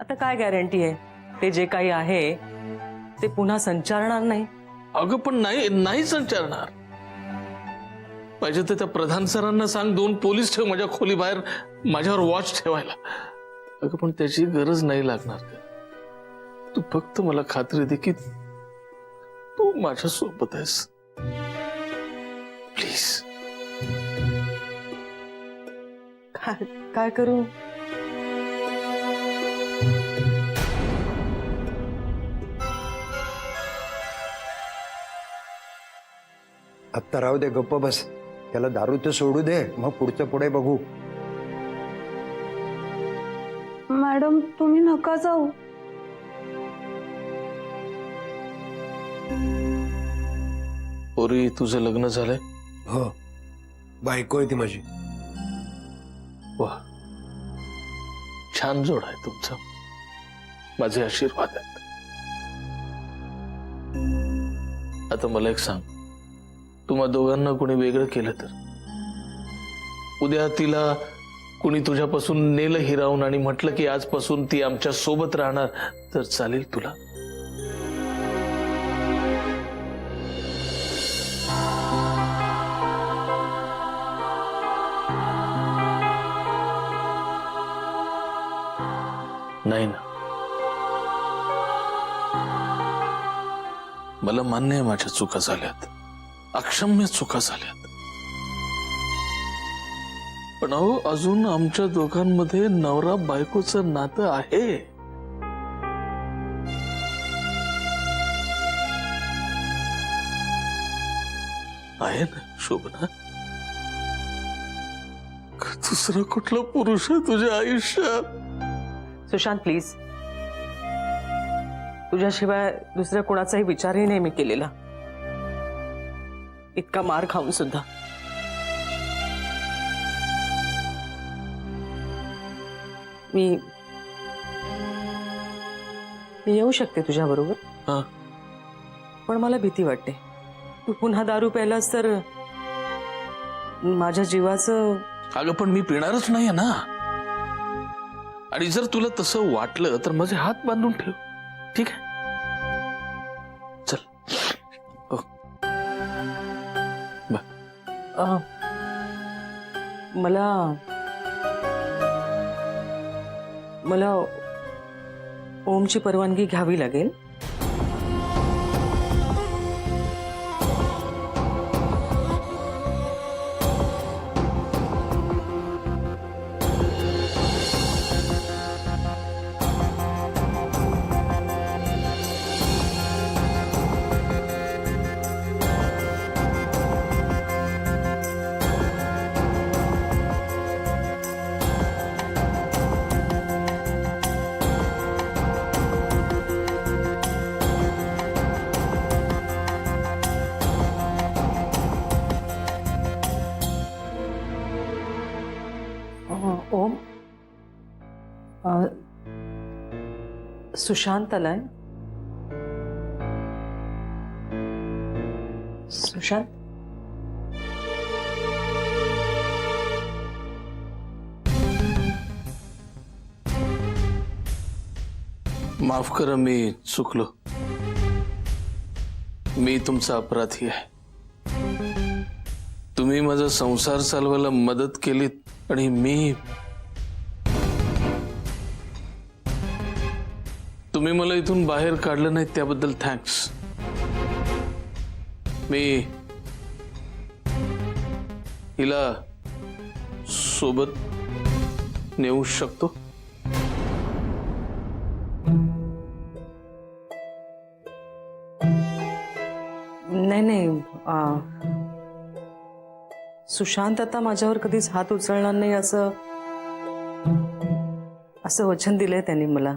आता काय गॅरंटी आहे ते जे काही आहे ते पुन्हा संचारणार नाही? अगं पण नाही संचारणार. पाहिजे तर त्या प्रधान सरांना सांग 2 पोलीस ठेव माझ्या खोली बाहेर माझ्यावर वॉच ठेवायला. अगं पण त्याची गरज नाही लागणार. तू फक्त मला खात्री दे की तू माझ्या सोबत आहेस. प्लीज. काय करू? आत्ता राहू दे, गप्प बस. त्याला दारू तर सोडू दे, मग पुढचं पुढे बघू. मॅडम तुम्ही नका जाऊ. पोरी तुझं लग्न झालंय? हो, बायको आहे ती माझी. वा, छान जोड आहे तुमचा. माझे आशीर्वाद आहेत. आता मला एक सांग, तुम्हा दोघांना कोणी वेगळं केलं तर उद्या तिला कुणी तुझ्यापासून नेलं हिरावून आणि म्हटलं की आजपासून ती आमच्या सोबत राहणार, तर चालेल तुला? नाही ना? मला मान्य आहे माझ्या चुका झाल्यात, अक्षम्य चुका झाल्यात. पण अहो, अजून आमच्या दोघांमध्ये नवरा बायकोचं नातं आहे. आहे ना शोभना? दुसरा कुठला पुरुष आहे तुझ्या आयुष्यात? सुशांत प्लीज, तुझ्याशिवाय दुसऱ्या कोणाचाही विचारही नाही मी केलेला, इतका मार खाऊन सुद्धा. मी येऊ शकते तुझ्या बरोबर, हा, पण मला भीती वाटते. तू पुन्हा दारू प्यायलास तर माझ्या जीवाचं. अगं पण मी पिणारच नाहीये ना. आणि जर तुला तसं वाटलं तर माझे हात बांधून ठेव, ठीक आहे? चल. मला ओमची परवानगी घ्यावी लागेल. ओम, सुशांत आलाय. सुशांत, माफ करा, मी चुकलो. मी तुमचा अपराधी आहे. तुम्ही माझा संसार चालवायला मदत केलीत आणि तुम्ही मला इथून बाहेर काढलं नाही त्याबद्दल थँक्स. मी हिला सोबत नेऊ शकतो? नाही, सुशांत आता माझ्यावर कधीच हात उचलणार नाही असं वचन दिलंय त्यांनी मला.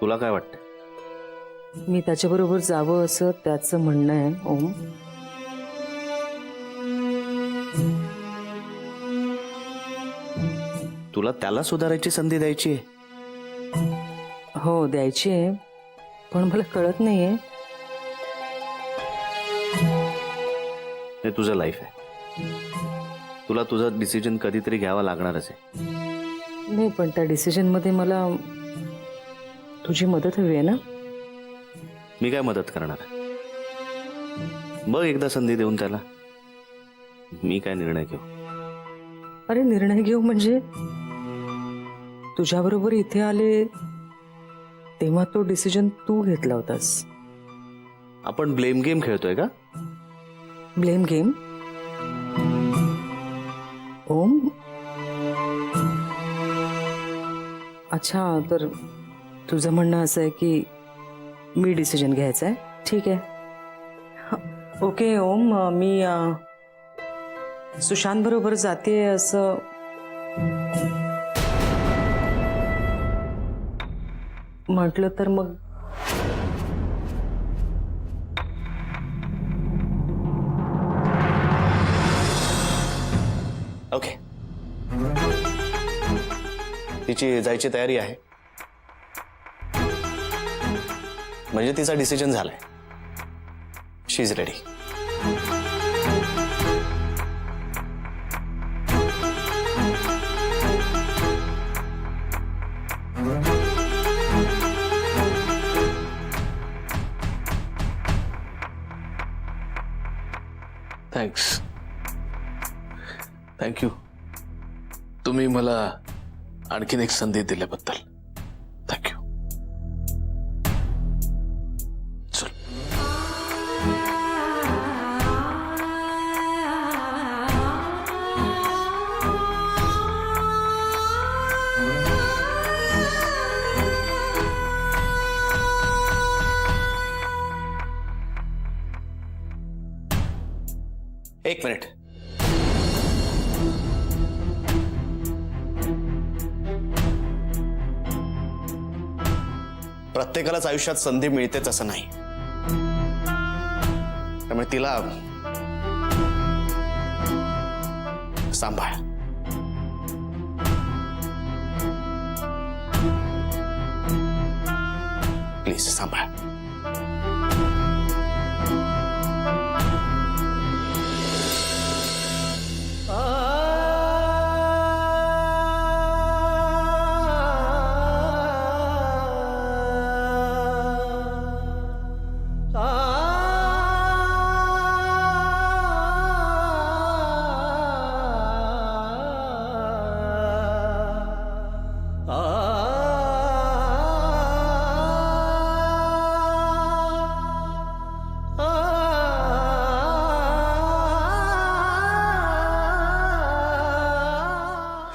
तुला काय वाटतं? मी त्याच्याबरोबर जावं असं त्याचं म्हणणं आहे. ओम, तुला त्याला सुधारायची संधी द्यायची आहे. हो द्यायची आहे, पण मला कळत नाहीये हे तुझं लाईफ आहे. तुला तुझा डिसिजन कधीतरी घ्यावा लागणारच आहे. नाही, पण त्या डिसिजनमध्ये मला तुझी मदत हवी आहे ना. मी काय मदत करणार आहे? बघ एकदा संधी देऊन त्याला. मी काय निर्णय घेऊ? अरे निर्णय घेऊ म्हणजे तुझ्याबरोबर इथे आले तेव्हा तो डिसिजन तू घेतला होतास. आपण ब्लेम गेम खेळतोय का? Blame game? ओम, अच्छा, तर तुझं म्हणणं असं आहे की मी डिसिजन घ्यायचं आहे. ठीक आहे. ओके ओम, मी सुशांत बरोबर जाते असं म्हटलं तर मग ओके. तिची जायची तयारी आहे म्हणजे तिचा डिसिजन झालाय. शी इज रेडी. थँक्स. थँक्यू. तुम्ही मला आणखीन एक संधी दिल्याबद्दल थँक्यू. चल. एक मिनिट. प्रत्येकालाच आयुष्यात संधी मिळतेच असं नाही. त्यामुळे तिला सांभाळ. प्लीज सांभाळ.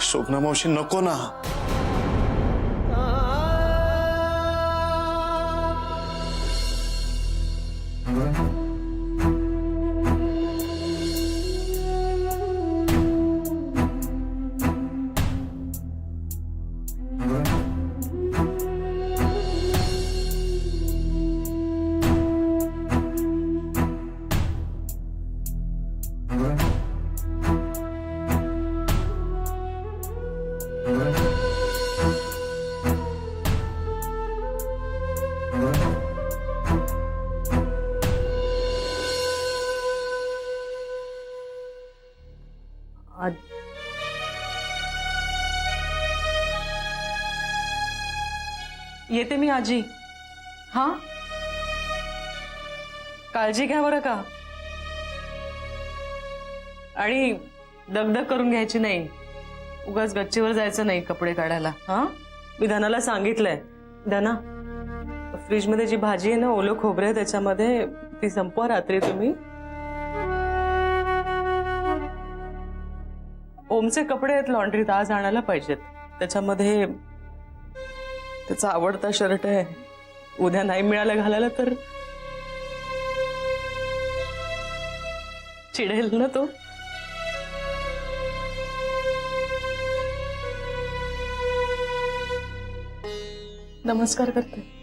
शोभना मावशी नको ना. येते मी आजी. हा, काळजी घ्या बरं का. आणि दगदग करून घ्यायची नाही. उगाच गच्चीवर जायचं नाही कपडे काढायला. हा, मी धनाला सांगितलंय. धना, फ्रीजमध्ये जी भाजी आहे ना, ओलं खोबरं आहे त्याच्यामध्ये, ती संपवा रात्री तुम्ही. ओमचे कपडे आहेत लॉन्ड्रीत, आज आणायला पाहिजेत. त्याच्यामध्ये त्याचा आवडता शर्ट आहे. उद्या नाही मिळालं घालायला तर चिडेल ना तो. नमस्कार करते.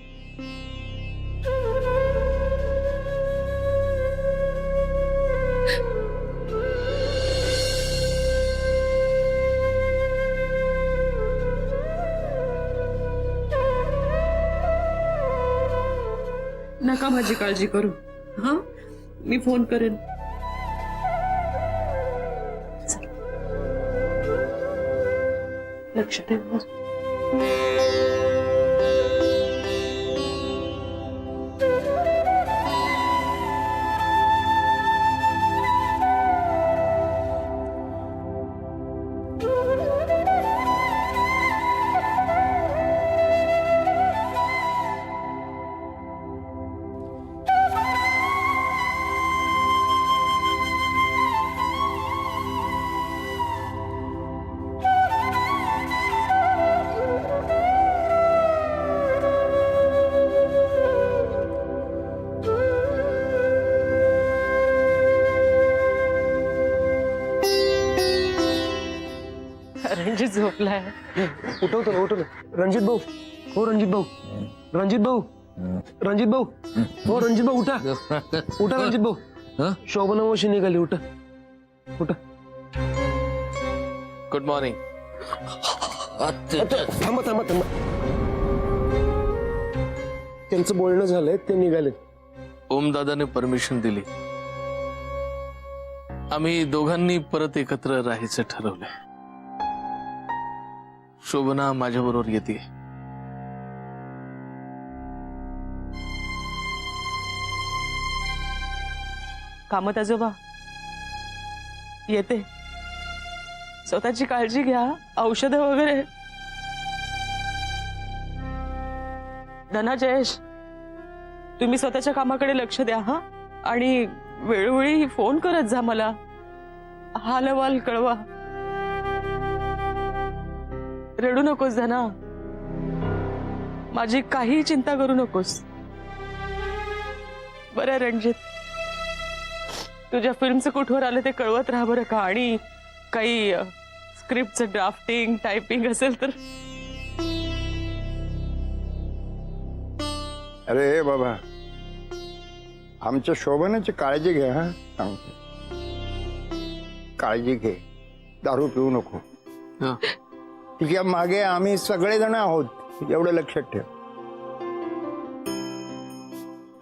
नका माझी काळजी करू. हा, मी फोन करेन. लक्ष ठेव. रणजित झोपलाय. उठवतो ना उठवतो. रणजित भाऊ, हो रणजित भाऊ, रणजित भाऊ, रणजित भाऊ, हो रणजित भाऊ उठा, उठा रणजित भाऊ. शोभना मावशी निघाली, उठा उठा. Good morning. थांबा थांबा थांबा. त्यांचं बोलणं झालंय, ते निघाले. ओमदादाने परमिशन दिली. आम्ही दोघांनी परत एकत्र राहायचं ठरवलंय. शोभना माझ्याबरोबर येते. कामत आजोबा येते. स्वतःची काळजी घ्या, औषधं वगैरे. धना जयेश, तुम्ही स्वतःच्या कामाकडे लक्ष द्या हा. आणि वेळोवेळी फोन करत जा मला, हालवाल कळवा. रडू नकोस धना, माझी काही चिंता करू नकोस. बरं रणजित, तुझ्या फिल्मचं कुठवर आलं ते कळवत राहा बरं का. आणि काही स्क्रिप्टचं ड्राफ्टिंग टायपिंग असेल तर. अरे बाबा, आमच्या शोभनाची काळजी घे हा, सांगतो. काळजी घे, दारू पिऊ नको. हं. तिच्या मागे आम्ही सगळेजण आहोत, एवढं लक्षात ठेव.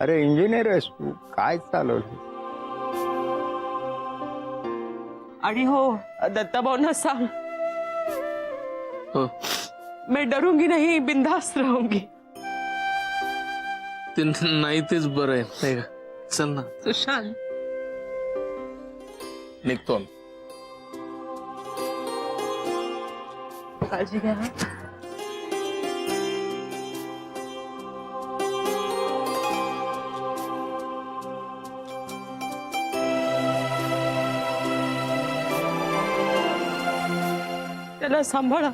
अरे इंजिनियर आहेस तू, काय चालवलं. आणि हो, दत्ताभाऊंना सांग, हो, मैं डरूंगी नहीं, बिंदास्त रहूंगी. ते नाही तेच बरं आहे नाही का. चल ना, सुशांत, निघतो आम्ही. काळजी घ्या. त्याला सांभाळा.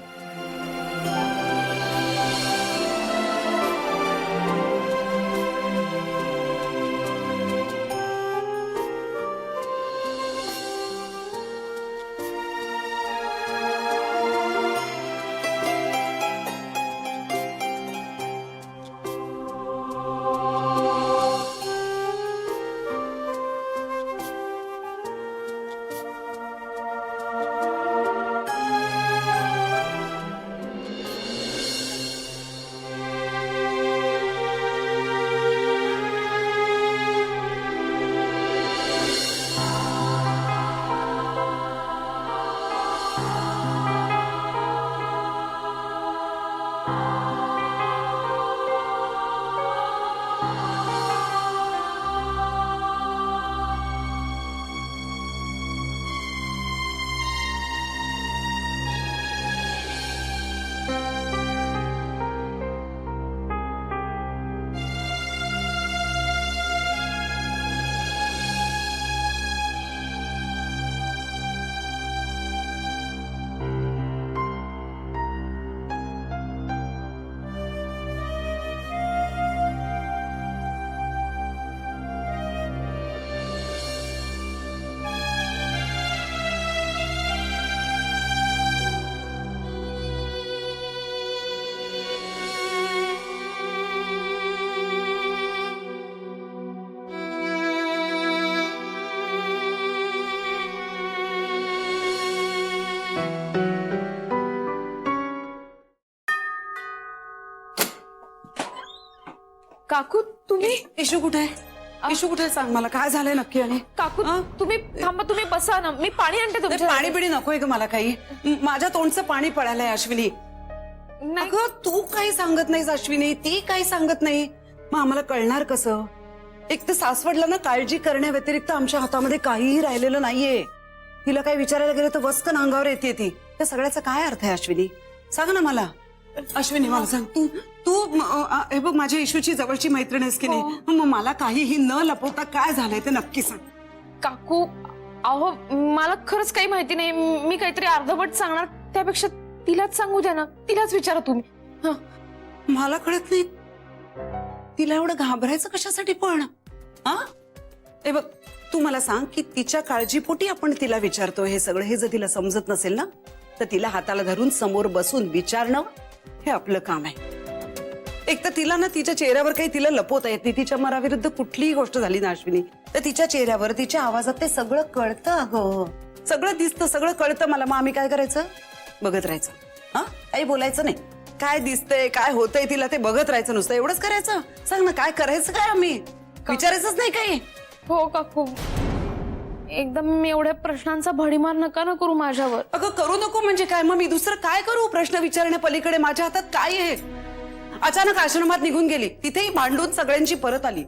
काकू तुम्ही? येशू कुठे आहे? इशू कुठे सांग मला काय झालंय नक्की. आणि काकू तुम्ही थांबा, तुम्ही बसा ना, मी पाणी आणते ते तुमच्या. पाणी बिणी नकोय का मला काही. माझ्या तोंडचं पाणी पडायलंय अश्विनी. नाही अगं तू काही सांगत नाहीस अश्विनी, ती काही सांगत नाही, मग आम्हाला कळणार कसं. एक तर सासवडला ना काळजी करण्याव्यतिरिक्त आमच्या हातामध्ये काहीही राहिलेलं नाहीये. तिला काही विचारायला गेलं तर वस्कन अंगावर येते ती. त्या सगळ्याचा काय अर्थ आहे अश्विनी, सांग ना मला. अश्विनी मला सांग, तू तू हे बघ माझ्या इशूची जवळची मैत्रीण आहेस की नाही, मग मला काहीही न लपवता काय झालंय ते नक्की सांग. काकू अहो मला खरंच काही माहिती नाही, मी काहीतरी अर्धवट सांगणार त्यापेक्षा तिलाच सांगू द्या ना, तिलाच विचारा तुम्ही. मला कळत नाही तिला एवढं घाबरायचं कशासाठी पण. हा हे बघ तू मला सांग की तिच्या काळजीपोटी आपण तिला विचारतो हे सगळं. हे जर तिला समजत नसेल ना तर तिला हाताला धरून समोर बसून विचारणं हे आपलं काम आहे. एक तर तिला ना तिच्या चेहऱ्यावर काही तिला लपवता येत नाही. तिच्या मनाविरुद्ध कुठलीही गोष्ट झाली ना अश्विनी तर तिच्या चेहऱ्यावर तिच्या आवाजात ते सगळं कळतं. अगं सगळं दिसतं, सगळं कळतं मला. मग आम्ही काय करायचं, बघत राहायचं. हा काही बोलायचं नाही. काय दिसतंय काय होतंय तिला ते बघत राहायचं, नुसतं एवढंच करायचं. सांग ना काय करायचं, काय आम्ही विचारायचंच नाही काही. हो काकू एकदम मी एवढ्या प्रश्नांचा भडीमार नका ना करू माझ्यावर. अगं करू नको म्हणजे काय, मग मी दुसरं काय करू. प्रश्न विचारण्या पलीकडे माझ्या हातात काय आहे. अचानक आश्रमात निघून गेली, तिथेही भांडून सगळ्यांची परत आली.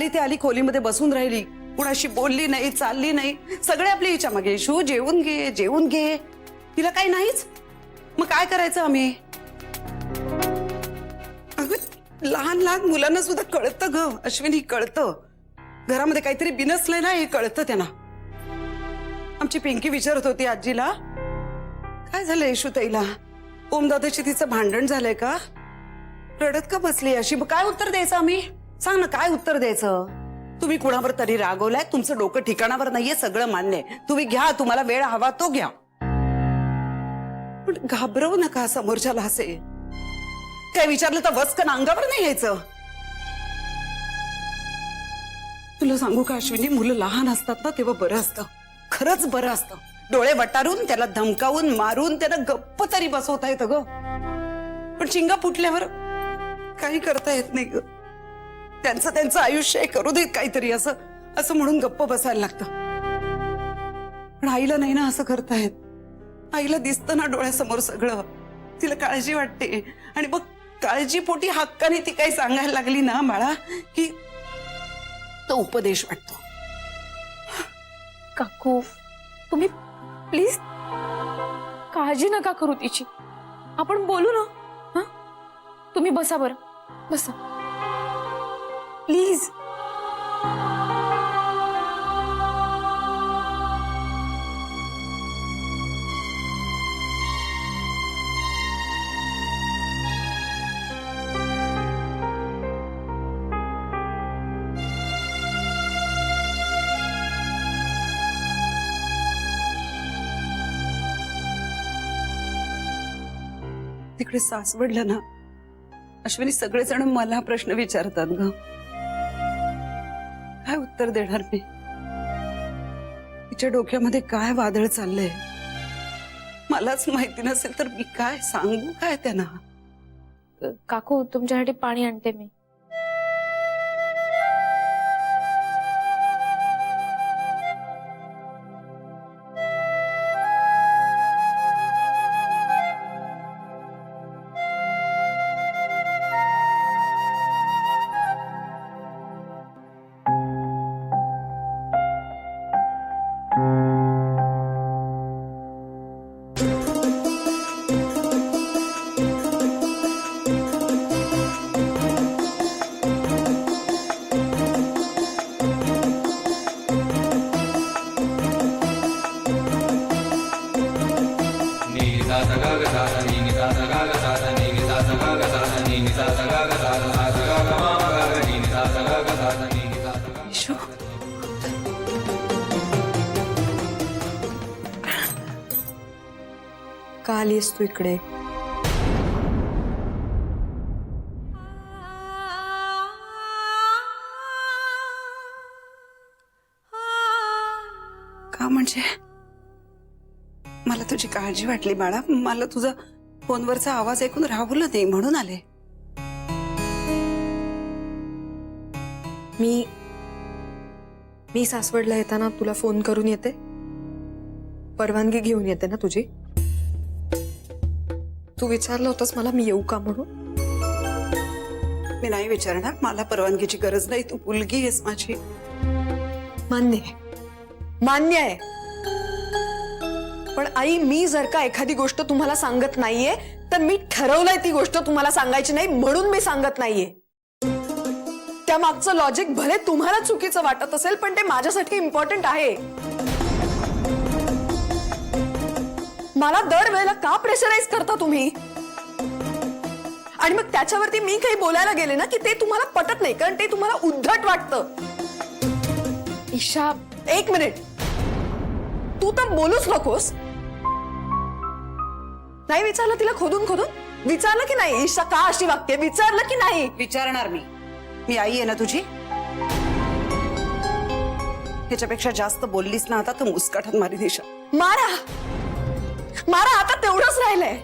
ते आली खोलीमध्ये बसून राहिली, कुणाशी बोलली नाही, चालली नाही. सगळे आपली हिच्या मागे, शू जेवून घे जेवून घे. तिला काही नाहीच. मग काय करायचं आम्ही. अगं लहान लहान मुलांना सुद्धा कळतं ग अश्विनी, कळतं. घरामध्ये काहीतरी बिनसलंय ना हे कळतं त्यांना. आमची पिंकी विचारत होती आजीला काय झालंय यशूताईला, ओमदादाची तिचं भांडण झालंय का, रडत का बसली अशी. काय उत्तर द्यायचं आम्ही, सांग ना काय उत्तर द्यायचं. तुम्ही कुणावर तरी रागवलाय, तुमचं डोकं ठिकाणावर नाहीये, सगळं मान्य आहे. तुम्ही घ्या, तुम्हाला वेळ हवा तो घ्या, पण घाबरवू नका समोरच्याला. असे काय विचारलं तर वस्कन अंगावर नाही यायचं. तुला सांगू का अश्विनी, मुलं लहान असतात ना तेव्हा बरं असतं, खरंच बरं असतं. डोळे वटारून त्याला धमकावून मारून त्याला गप्प तरी बसवता येतं ग. पण चिंगा फुटल्यावर काही करता येत नाही ग. त्यांचं आयुष्य आहे, करू देत काहीतरी असं असं म्हणून गप्प बसायला लागतं. पण आईला नाही ना असं करता येत. आईला दिसतं ना डोळ्यासमोर सगळं, तिला काळजी वाटते. आणि मग काळजीपोटी हक्काने ती काही सांगायला लागली ना बाळा की तो उपदेश वाटतो. काकू तुम्ही प्लीज काळजी नका करू तिची, आपण बोलू ना. हा तुम्ही बसा बरं, बसा प्लीज. तिकडे सासवडलं ना अश्विनी सगळेजण मला प्रश्न विचारतात ग. काय उत्तर देणार मी. तिच्या डोक्यामध्ये काय वादळ चाललंय मलाच माहिती नसेल तर मी काय सांगू काय त्यांना. काकू तुमच्यासाठी पाणी आणते मी. इशू का आलीस तू इकडे. का म्हणजे मला तुझी काळजी वाटली बाळा. मला तुझा फोनवरचा आवाज ऐकून राहवलं नाही म्हणून आले. मी सासवडला येताना तुला फोन करून येते, परवानगी घेऊन येते ना तुझी. तू विचारलं होतंस मला मी येऊ का म्हणून. मी नाही विचारणार, मला परवानगीची गरज नाही, तू मुलगी आहेस माझी. मान्य आहे, मान्य आहे. पण आई, मी जर का एखादी गोष्ट तुम्हाला सांगत नाहीये तर मी ठरवलंय ती गोष्ट तुम्हाला सांगायची नाही म्हणून मी सांगत नाहीये. त्या मागचं लॉजिक भले तुम्हाला चुकीचं वाटत असेल पण ते माझ्यासाठी इम्पॉर्टंट आहे. मला दर वेळेला का प्रेशराईज करता तुम्ही? आणि मग त्याच्यावरती मी काही बोलायला गेले ना की ते तुम्हाला पटत नाही कारण ते तुम्हाला उद्धट वाटतं. ईशा, एक मिनिट, तू तर बोलूच नकोस. नाही विचारलं तिला खोदून खोदून? विचारलं की नाही ईशा का अशी वागते? विचारलं की नाही? विचारणार मी आई आहे ना तुझी. ह्याच्यापेक्षा जास्त बोललीस ना आता तर मुस्काटात मारी देशा. मारा मारा, आता तेवढंच राहिलंय.